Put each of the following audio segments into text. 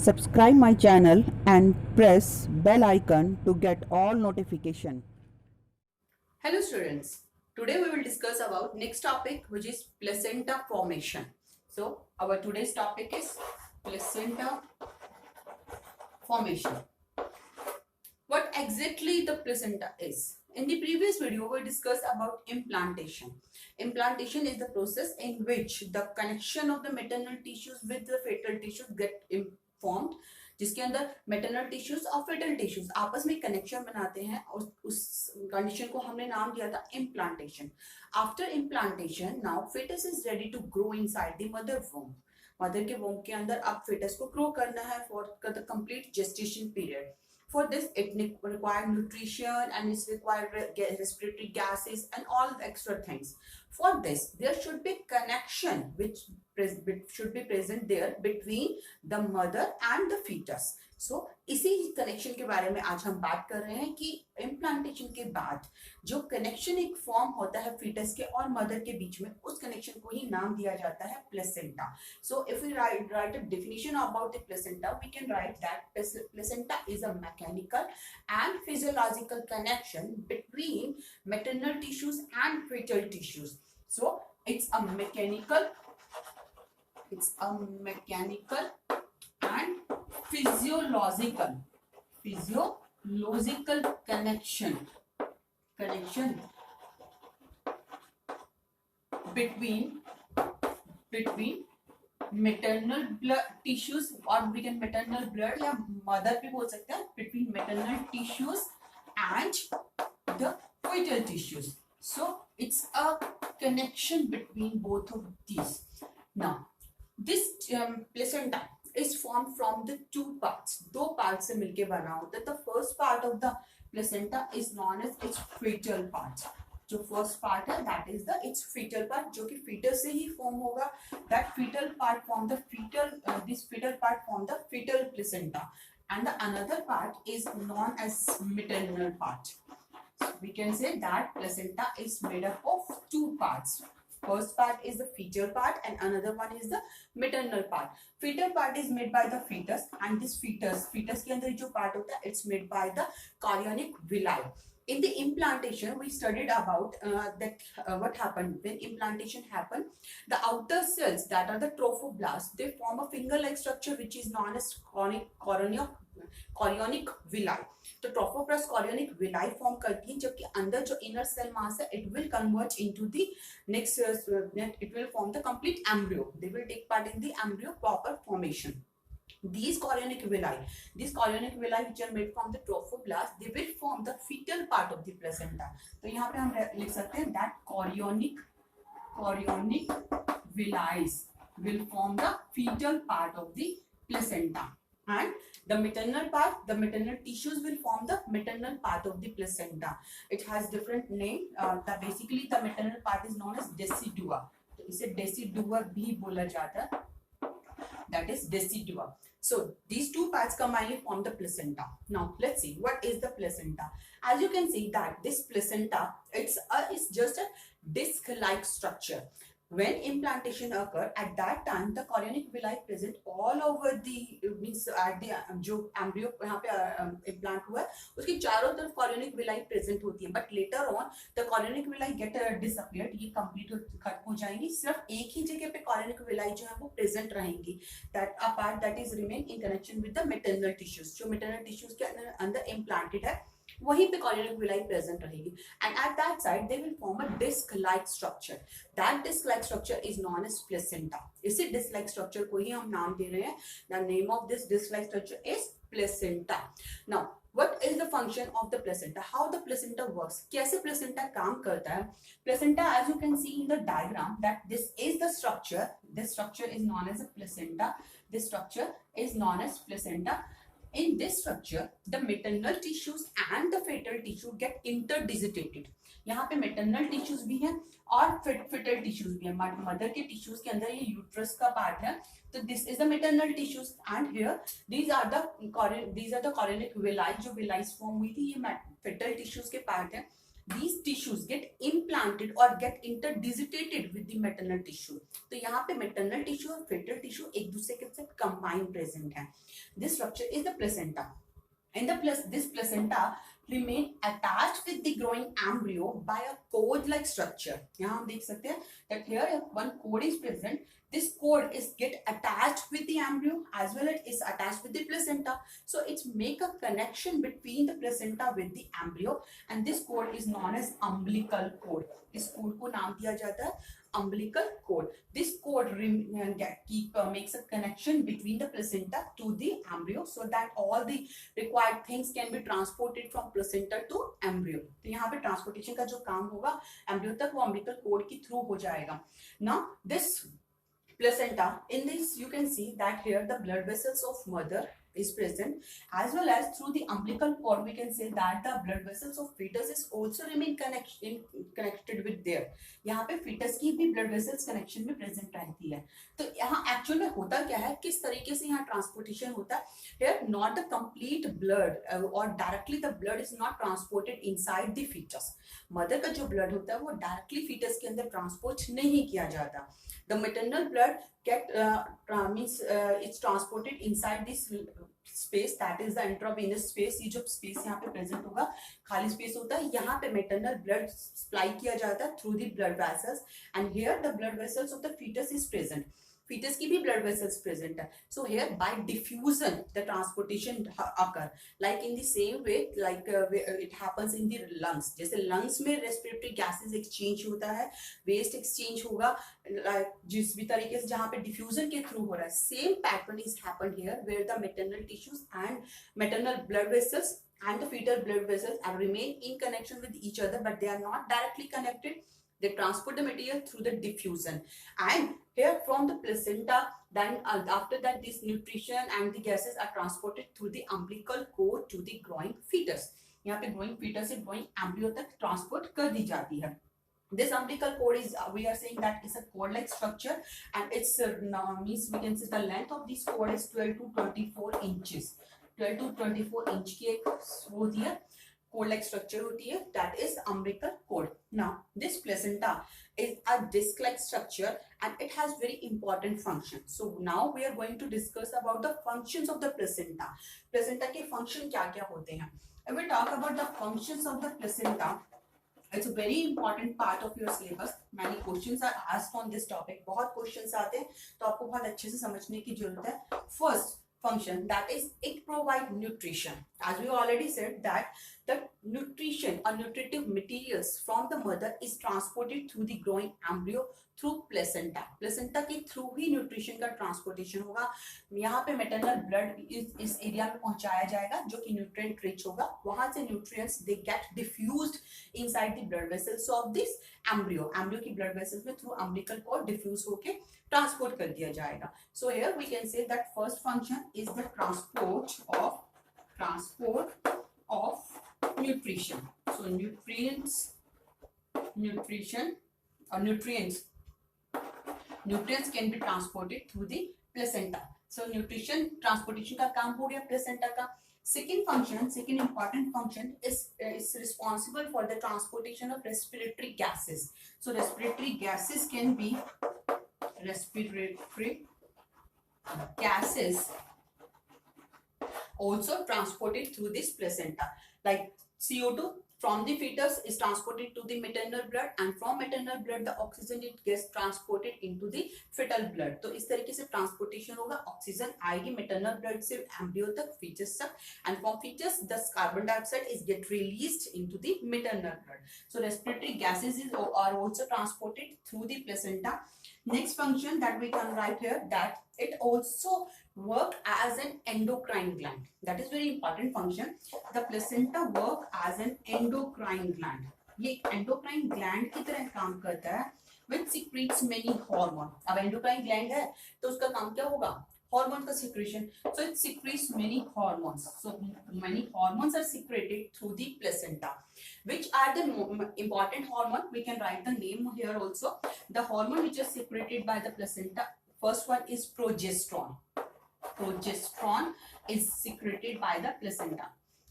Subscribe my channel and press bell icon to get all notification. Hello students, today we will discuss about next topic which is placenta formation. So our today's topic is placenta formation. What exactly the placenta is? In the previous video we discussed about implantation. Implantation is the process in which the connection of the maternal tissues with the fetal tissues get formed, जिसके अंदर maternal tissues और फेटल tissues आपस में connection बनाते हैं और उस condition को हमने नाम दिया था implantation. After implantation now fetus is ready to grow inside the mother womb. Mother के वोम के अंदर अब fetus को ग्रो करना है for the complete gestation period. For this, it requires nutrition and it's required respiratory gases and all the extra things. For this, there should be connection which should be present there between the mother and the fetus. So, इसी connection के बारे में आज हम बात कर रहे हैं कि इम्प्लांटेशन के बाद जो कनेक्शन एक फॉर्म होता है फीटस के और मदर के बीच में, उस कनेक्शन को ही नाम दिया जाता है placenta. So if we write a definition about the placenta, we can write that placenta is a mechanical and physiological connection between maternal tissues and fetal tissues. So it's a mechanical and physiological connection between maternal blood tissues, or we can maternal blood या mother भी बोल सकते हैं, between maternal tissues and the fetal tissues. So it's a connection between both of these. Now this placenta is formed from the two parts. दो parts से मिलके बना होता है. The first part of the placenta is known as its fetal part. जो first part है that is the it's fetal part, जो कि फीटल से ही फॉर्म होगा. That fetal part form the fetal this fetal part form the fetal placenta and the another part is known as maternal part. So we can say that placenta is made up of two parts. First part is the fetal part and another one is the maternal part. Fetal part is made by the fetus and this fetus के अंदर जो part होता है it's made by the chorionic villi. In the implantation, we studied about what happened when implantation happened. The outer cells that are the trophoblasts, they form a finger-like structure which is known as chorionic villi. तो trophoblast chorionic villi form करती है, जबकि अंदर जो inner cell mass है it will convert into the next it will form the complete embryo. They will take part in the embryo proper formation. These chorionic villi which are made from the trophoblast, they will form the fetal part of the placenta. तो यहाँ पे हम लिख सकते हैं that chorionic villi will form the fetal part of the placenta, and the maternal tissues will form the maternal part of the placenta. It has different name. Basically the maternal part is known as decidua. तो इसे decidua भी बोला जाता है. That is decidua. So these two parts combined form the placenta. Now let's see what is the placenta. As you can see that this placenta it's just a disc-like structure. When implantation occur, at that time the chorionic villi present all over the means at the जो embryo यहाँ पे implant हुआ है उसके चारों तरफ chorionic villi present होती है. But later on the chorionic villi get disappeared. ये complete खत्म हो जाएंगी. सिर्फ एक ही जगह पे chorionic villi जो है वो present रहेंगी. That a part that is remain in connection with the maternal tissues. जो maternal tissues के अंदर implanted है वहीं पे chorionic villi present रहेगी, and at that side they will form a disc-like structure. That disc-like structure is known as placenta. इसी disc-like structure को ही हम नाम दे रहे हैं. The name of this disc-like structure is placenta. Now, what is the function of the placenta? How the placenta works? कैसे placenta काम करता है? Placenta, as you can see in the diagram, that this is the structure. This structure is known as a placenta. This structure is known as placenta. In this structure, the maternal tissues and the fetal tissue get interdigitated. यहाँ पे maternal tissues भी हैं और fetal tissues भी हैं. Mother के tissues के अंदर ये यूट्रस का पार्ट है, तो this is the maternal tissues and here these are the chorionic villi जो villi form हुई थी, ये fetal tissues के पार्ट है. these tissues get implanted or get interdigitated with the maternal tissue. तो यहाँ पे maternal tissue और fetal tissue एक दूसरे के साथ combined present है. This structure is the placenta. And this placenta remain attached with the growing embryo by a cord-like structure. यहाँ हम देख सकते हैं that here one cord is present. This cord is get attached with the embryo as well as is attached with the placenta. So it's make a connection between the placenta with the embryo, and this cord is known as umbilical cord. इस cord को नाम दिया जाता है umbilical cord. This cord makes a connection between the placenta to the embryo so that all the required things can be transported from placenta to embryo. तो यहाँ पे transportation का जो काम होगा embryo तक वो umbilical cord के through हो जाएगा. Now this placenta, in this you can see that here the blood vessels of mother is present, as well as through the umbilical cord we can say that the blood vessels of fetus is also remain connected with there. यहाँ पे fetus की भी blood vessels connection में present रहती है. तो यहाँ actual में होता क्या है, किस तरीके से यहाँ transportation होता है. Here not the complete blood or directly the blood is not transported inside the fetus. Mother का जो blood होता है वो directly fetus के अंदर transport नहीं किया जाता. The maternal blood it's transported inside this space, that is the intravenous space. ये जो space यहाँ पे present होगा खाली space होता है, यहाँ पे maternal blood supply किया जाता है through the blood vessels, and here the blood vessels of the fetus is present. fetus की भी blood vessels present है. So here by diffusion the transportation occur like in the same way like it happens in the lungs. जैसे lungs में respiratory gases exchange होता है, waste exchange होगा like जिस भी तरीके से जहाँ पे diffusion के through हो रहा है, same pattern is happened here where the maternal tissues and maternal blood vessels and the fetal blood vessels are remain in connection with each other, but they are not directly connected. They transport the material through the diffusion, and here from the placenta, then after that this nutrition and the gases are transported through the umbilical cord to the growing fetus. यहाँ पे growing fetus से growing embryo तक transport कर दी जाती है. This umbilical cord is we are saying that is a cord-like structure, and it's means we can say the length of this cord is 12 to 24 inches. 12 to 24 inch की एक वो होती है cord-like structure होती है, that is umbilical cord. Now this placenta is a disc-like structure and it has very important function. So now we are going to discuss about the functions of the placenta. Placenta के function क्या क्या होते हैं? If we talk about the functions of the placenta, it's a very important part of your syllabus. Many questions are asked on this topic. बहुत questions आते हैं तो आपको बहुत अच्छे से समझने की जरूरत है. First function, that is it provide nutrition. As we already said that the nutrition or nutritive materials from the mother is transported through the growing embryo through placenta. Placenta के through ही nutrition का transportation होगा. यहाँ पे maternal blood इस area में पहुंचाया जाएगा जो कि nutrient rich होगा. वहाँ से nutrients they get diffused inside the blood vessels of this embryo. Embryo की blood vessels में through umbilical cord diffuse होके transport कर दिया जाएगा. So here we can say that first function is the transport of nutrition. So nutrients can be transported through the placenta. So nutrition transportation का काम हो गया placenta का. Second important function is responsible for the transportation of respiratory gases. So respiratory gases can be also transported through this placenta, like CO2 from the fetus is transported to the maternal blood, and from maternal blood the oxygen it gets transported into the fetal blood. तो इस तरीके से transportation होगा, oxygen आएगी maternal blood से embryo तक, fetus तक, and from fetus the carbon dioxide is get released into the maternal blood. So respiratory gases are also transported through the placenta. Next function that we can write here, that it also work as an endocrine gland. That is very important function. The placenta work as an endocrine gland. ये endocrine gland की तरह काम करता है, which secretes many hormone. अब endocrine gland है तो उसका काम क्या होगा? Hormone का secretion. So it secretes many hormones. So many hormones are secreted through the placenta. Which are the important hormone? We can write the name here also. The hormone which is secreted by the placenta. First one is progesterone. Progesterone is secreted by the placenta.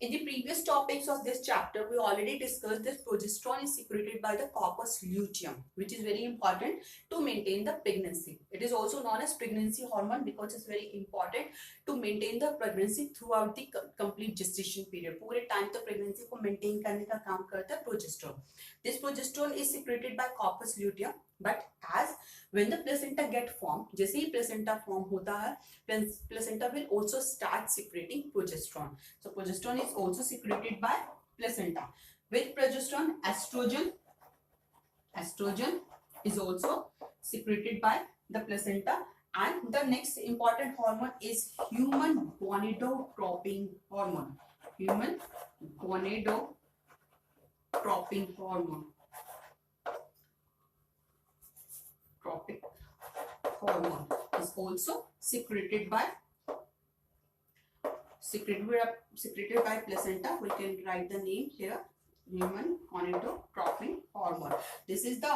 In the previous topics of this chapter, we already discussed that progesterone is secreted by the corpus luteum, which is very important to maintain the pregnancy. It is also known as pregnancy hormone because it's very important to maintain the pregnancy throughout the complete gestation period. पूरे time तक pregnancy को maintain करने का काम करता है progesterone. This progesterone is secreted by corpus luteum, but as when the placenta get formed, जैसे ही placenta form होता है, placenta will also start secreting progesterone. So progesterone is also secreted by placenta. With progesterone, estrogen is also secreted by the placenta. And the next important hormone is human gonadotropin hormone. Human gonadotropin hormone. Tropic hormone is also secreted by placenta. We can write the name here. Human gonadotropin hormone. This is the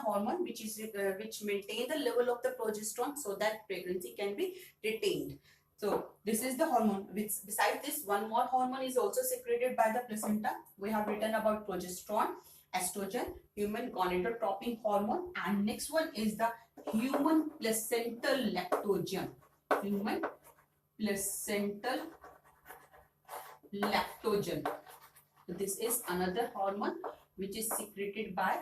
hormone which maintain the level of the progesterone so that pregnancy can be retained. So this is the hormone. Besides this, one more hormone is also secreted by the placenta. We have written about progesterone, estrogen, human gonadotropin hormone, and next one is the human placental lactogen. Human placental lactogen. So this is another hormone which is secreted by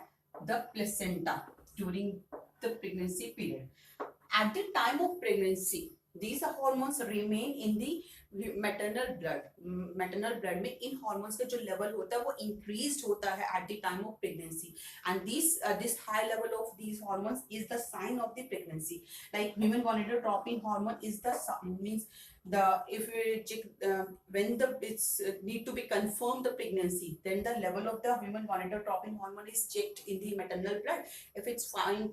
the placenta during the pregnancy period. At the time of pregnancy, these hormones remain in the maternal blood. Maternal blood में इन hormones का जो level होता है वो increased होता है at the time of pregnancy, and this high level of these hormones is the sign of the pregnancy. Like human gonadotropin hormone is the means the if we check when the it's need to be confirmed the pregnancy, then the level of the human gonadotropin hormone is checked in the maternal blood. If it's found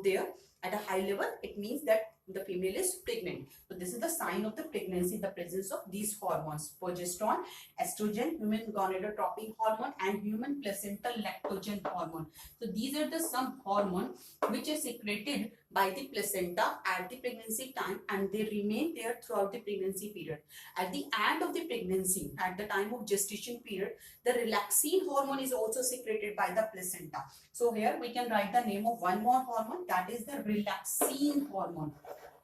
there at a high level, it means that the female is pregnant. So this is the sign of the pregnancy, the presence of these hormones: progesterone, estrogen, human gonadotropin hormone, and human placental lactogen hormone. So these are the some hormone which is secreted by the placenta at the pregnancy time, and they remain there throughout the pregnancy period. At the end of the pregnancy, at the time of gestation period, the relaxin hormone is also secreted by the placenta. So here we can write the name of one more hormone, that is the relaxin hormone.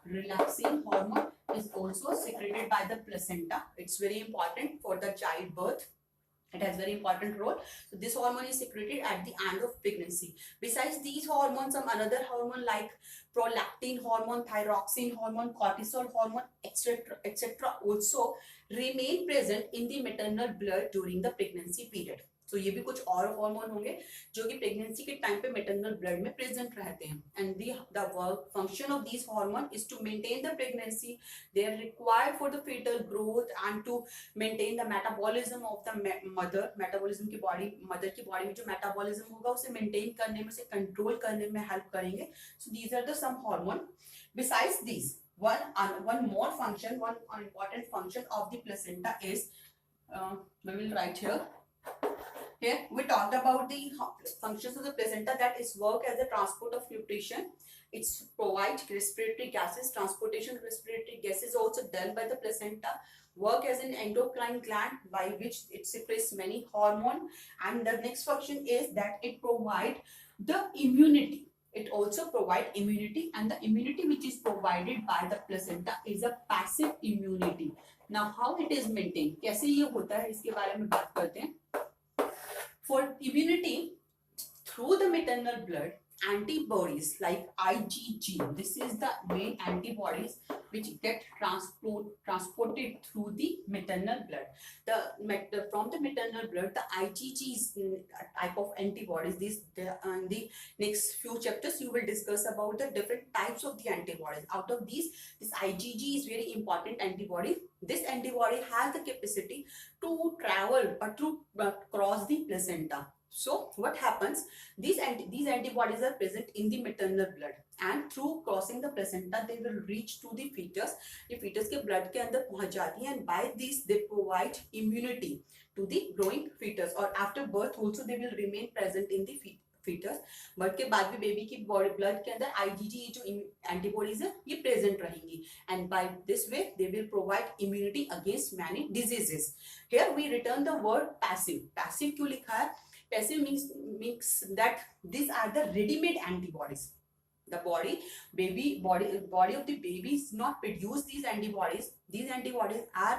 Relaxin hormone is also secreted by the placenta. It's very important for the childbirth. It has very important role. So this hormone is secreted at the end of pregnancy. Besides these hormones, some another hormone like prolactin hormone, thyroxine hormone, cortisol hormone, etc. also remain present in the maternal blood during the pregnancy period. So ये भी कुछ और hormone होंगे जो कि pregnancy के time पे maternal blood में प्रेजेंट रहते हैं. And the work function of this hormone is to maintain the pregnancy. They are required for the fetal growth and to maintain the metabolism of the mother. Metabolism की body, mother की body में जो metabolism होगा उसे maintain करने में, उसे control करने में हेल्प करेंगे. So these are the some hormone. Besides this, one more function, one important function of the placenta is we will write here. Here we talked about the functions of the placenta, that is work as a transport of nutrition. It's provide respiratory gases. Transportation of respiratory gases also done by the placenta. Work as an endocrine gland by which it secretes many hormone. And the next function is that it provide the immunity. It also provide immunity, and the immunity which is provided by the placenta is a passive immunity. Now how it is maintained, कैसे ये होता है, इसके बारे में बात करते हैं. For immunity, through the maternal blood, antibodies like IgG, this is the main antibodies which get transported through the maternal blood. From the maternal blood, the IgG is a type of antibodies. In the next few chapters you will discuss about the different types of the antibodies. Out of these, this IgG is very important antibody. This antibody has the capacity to travel or to cross the placenta. So what happens, these antibodies are present in the maternal blood, and through crossing the placenta they will reach to the fetus. ये fetus के blood के अंदर पहुंच जाती हैं, and by this they provide immunity to the growing fetus, or after birth also they will remain present in the fetus, birth के बाद भी बेबी की बॉडी ब्लड के अंदर IgG जो एंटीबॉडीज है ये प्रेजेंट रहेंगी, and by this way they will provide immunity against many diseases. Here we return the word passive. Passive क्यों लिखा है? Passive means that these are the ready-made antibodies. The body of the baby is not produce these antibodies. These antibodies are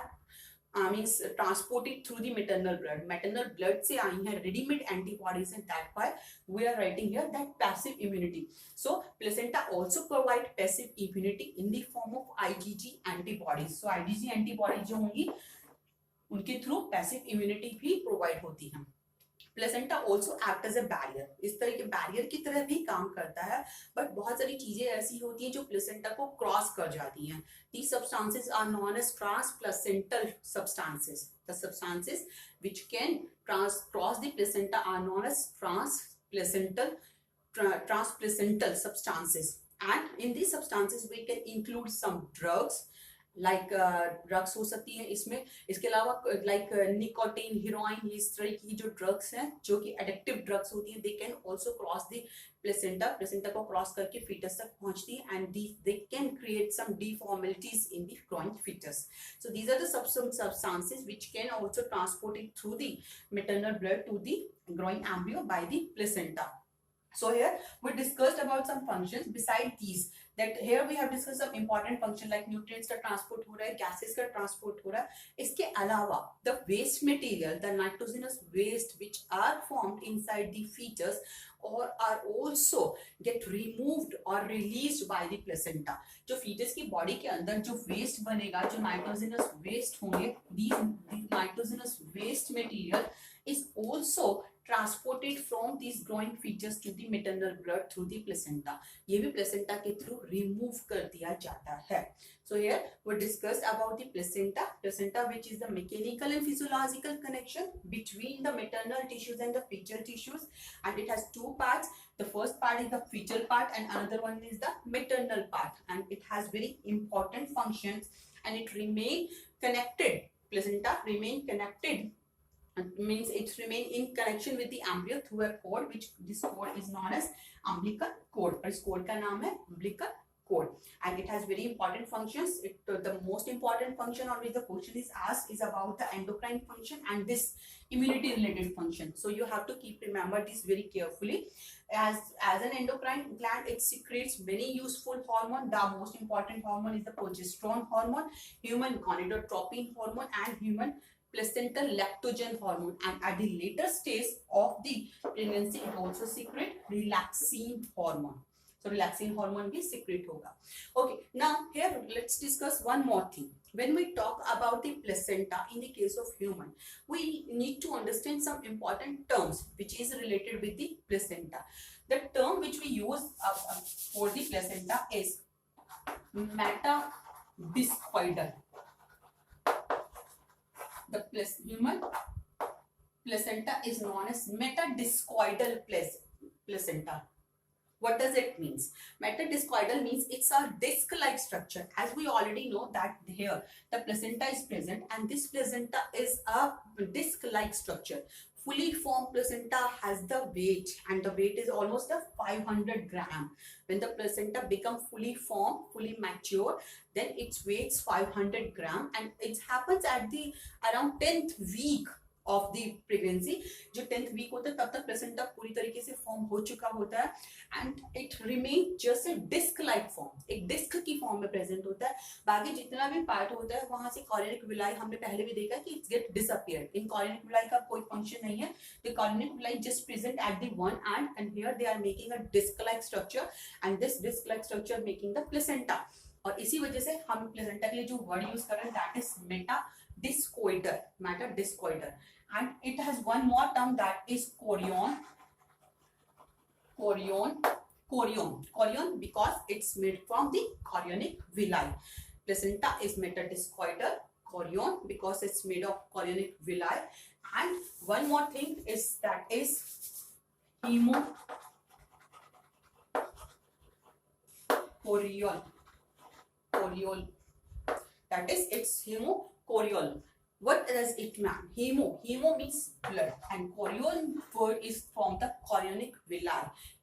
means transported through the maternal blood. Maternal blood से आई हैं ready-made antibodies, and that why we are writing here that passive immunity. So placenta also provide passive immunity in the form of IgG antibodies. So IgG antibodies जो होंगी उनके through passive immunity भी provide होती है. Placenta also act as a barrier, इस तरह के barrier की तरह भी काम करता है, बट बहुत सारी चीजें ऐसी होती हैं जो प्लेसेंटा को क्रॉस कर जाती हैं. These substances are known as transplacental substances. The substances which can cross the placenta are known as transplacental substances. And in these substances we can include some drugs, like drugs हो सकती है इसमें. इसके अलावा like nicotine, heroine, इस तरह की जो ड्रग्स हैं जो कि एडिक्टिव ड्रग्स होती हैं, they can also cross the placenta को क्रॉस करके फीटस तक पहुंचती है, and they can create some deformities in the growing foetus. So these are the substances which can also transport it through the maternal blood to the growing embryo by the placenta. So here we discussed about some functions beside these, that here we have discussed some important function like nutrients का transport हो रहा है, gases का transport हो रहा है. इसके अलावा the waste material, the nitrogenous waste which are formed inside the fetus or are also get removed or released by the placenta. जो fetus की body के अंदर जो waste बनेगा, जो nitrogenous waste होंगे, these nitrogenous waste material is also transported from these growing features to the maternal blood through the placenta. ये भी placenta के through remove कर दिया जाता है. So here we discussed about the placenta which is the mechanical and physiological connection between the maternal tissues and the fetal tissues, and it has two parts. The first part is the fetal part and another one is the maternal part, and it has very important functions, and it remain connected. Placenta remain connected, means it remain in connection with the embryo through a cord, which this cord is known as umbilical cord. इस cord का नाम है umbilical cord, and it has very important functions. The most important function on which the question is asked is about the endocrine function and this immunity related function. So you have to keep remember this very carefully. As an endocrine gland, it secretes many useful hormone. The most important hormone is the progesterone hormone, human gonadotropin hormone, and human placental lactogen hormone, and at the later stage of the pregnancy it also secrete relaxin hormone. So relaxin hormone भी secrete होगा. Okay, now here let's discuss one more thing. When we talk about the placenta in the case of human, we need to understand some important terms which is related with the placenta. The term which we use for the placenta is metadiscoidal. The human placenta is known as metadiscoidal placenta. What does it mean? Metadiscoidal means it's a disc-like structure. As we already know that here the placenta is present, and this placenta is a disc-like structure. Fully formed placenta has the weight, and the weight is almost a 500 gram. When the placenta become fully formed, fully mature, then its weight is 500 gram, and it happens at the around 10th week of the pregnancy. जो 10th week होता है तब तक placenta पूरी तरीके से form हो चुका होता है, and it remain just a disc like form, एक disc की form में present होता है. बाकी जितना भी part होता है वहाँ से chorionic villi हमने पहले भी देखा कि it get disappeared. In chorionic villi का कोई function नहीं है. The chorionic villi just present at the one end, and here they are making a disc like structure, and this disc like structure making the placenta. और इसी वजह से हम placenta के लिए जो word use कर रहे हैं that is metadiscoidal, and it has one more term that is chorion because it's made from the chorionic villi. Placenta is metadiscoidal, chorion because it's made of chorionic villi, and one more thing is that is hemochorial. That is its hemochorial. What does it mean? Hemo means blood, and chorion word is from the chorionic villi.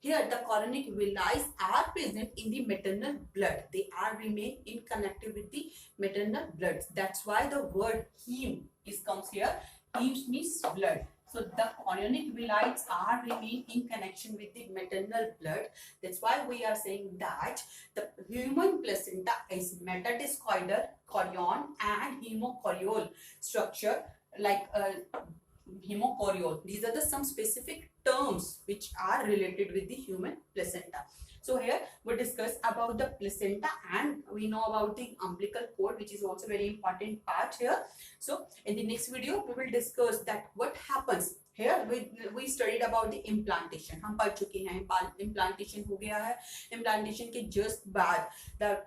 Here the chorionic villi are present in the maternal blood. They are remain in connected with the maternal blood. That's why the word heme is comes here. Heme means blood. So the chorionic villi are remain in connection with the maternal blood. That's why we are saying that the human placenta is metadiscoidal, chorion, and hemochorial structure, like hemochorial. These are the some specific terms which are related with the human placenta. So here we discuss about the placenta, and we know about the umbilical cord, which is also very important part here. So in the next video we will discuss that what happens. Here we studied about the implantation. हम पढ़ चुके हैं implantation हो गया है. Implantation के just बाद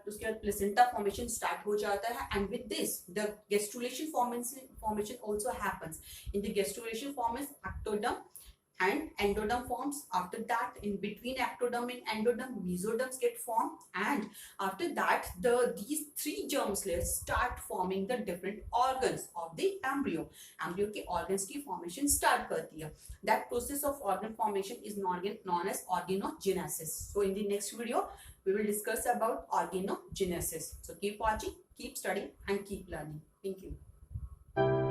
उसके बाद placenta formation start हो जाता है, and with this the gastrulation formation also happens. In the gastrulation forms ectoderm and endoderm forms. After that, in between ectoderm and endoderm, mesoderms get formed, and after that these three germ layers start forming the different organs of the embryo. Embryo के organs की formation start करती है. That process of organ formation is known as organogenesis. So in the next video we will discuss about organogenesis. So keep watching, keep studying, and keep learning. Thank you.